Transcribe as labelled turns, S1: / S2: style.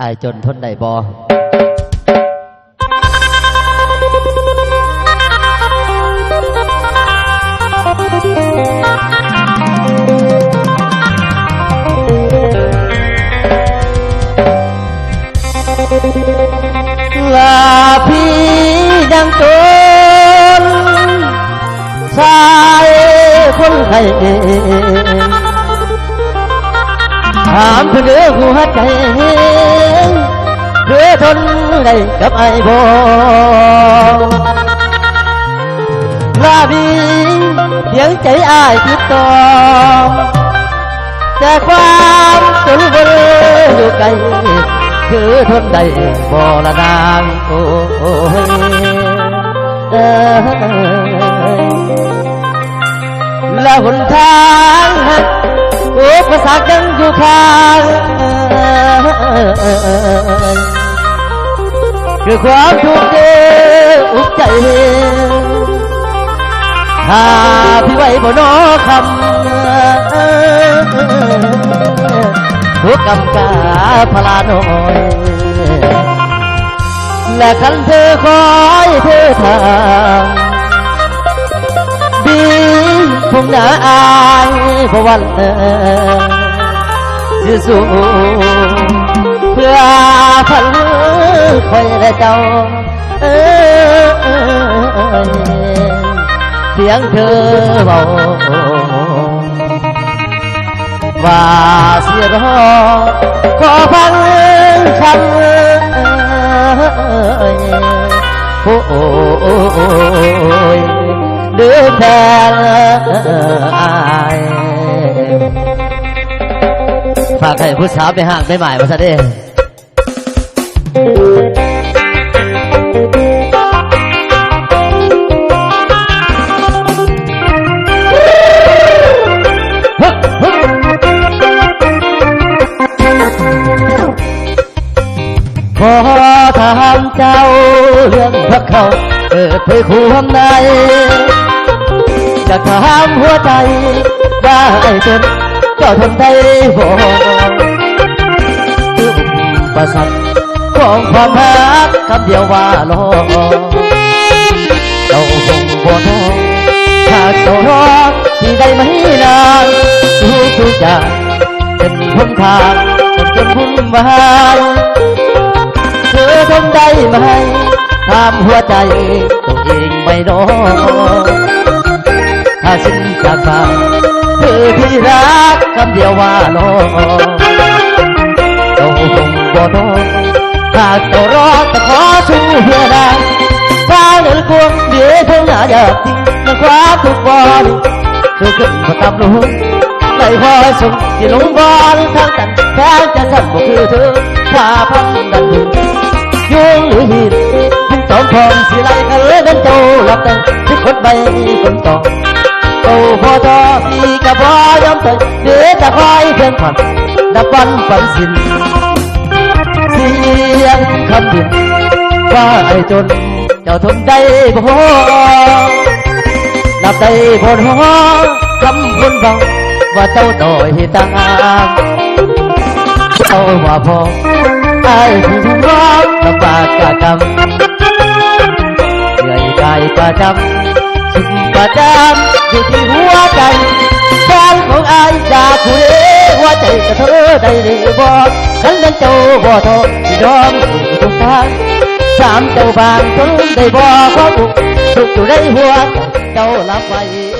S1: อายจนทนได้บ่ลาพี่ดังจนสายคนไทยถามเพื่อนเด้อหัวใจเพื่อทนได้กับไอ้บ่ลาบีเพียงใจอ้ายติดต่อแต่ความจนบ่อยู่ไกลคือทนได้บ่ละนางโอ้และหนทางอุปสรรคยังอยู่ข้างคือความทุกข์อุกใจถ้าพี่ไว้บ่น้อคำทุกกำกาพลาน้อยและคันเธอคอยเธอทางดีผมหน้าอายเพราะวันจะสู้เพื่อพันคอยและเจ้าเสียงเธอเบาว่าเสียรอขอฟังคำโอ้ยเดือดแทนฝากให้ผู้สาวไปห่างไปหมายมาซะเด้ขอถามเจ้าเรื่องพระเขาเกิดเผยความในจะถามหัวใจได้จนเจ้าทนได้บ่คืออุปสรรคของความรักคำเดียวว่ารอเจ้าคงบ่ท้อหากเจ้ารอที่ได้ไม่นานทุกอย่างเป็นหนทางจนวุ่นวายเธอทนได้ไหมถามหัวใจตัวเองไม่น้อถ้าสิ้นจากฟ้าเธอที่รักคำเดียวว่ารอเจ้าคงบ่ท้อหากเจ้ารอแต่ขอสู้เพื่อนางถ้าเหลือกวงเดี๋ยวเธอหน้าอยากทิ้งนักความทุกข์บ่ดีเธอขึ้นมาตามลงไม่พอส่งที่ลงบ่อทางกันแท้จะทำบ่คือเธอว่าพันดันยุ่งหรือหินยิ่งจอมพรสิไล่กันเลยกันเจ้าหลับแต่ที่คนใบคนต่อเจ้าพอต่อพี่กับพ่อยอมเถิดเดี๋ยวจะคอยเพียงผ่อนดับวันฝันสิ้นเสียงคำบินว่าไอ้จนเจ้าทนได้บ่หลับได้บ่นหัวคำคนบังว่าเจ้าต่อยตามเจ้าว่าพอไอ้ที่ทำร้องลำบากกะกำเหนื่อยกายประจำสิ่งประจำอยู่ที่หัวใจแฟนของไอ้จากผู้เลี้ยหัวใจกับเธอได้หรือบ่ฉันนั้นเจ้าบ่ทอที่ยอมสู่ทุกทางสามเจ้าบางทนได้บ่ขอบุกสุขอยู่ในหัวเจ้ารับไว้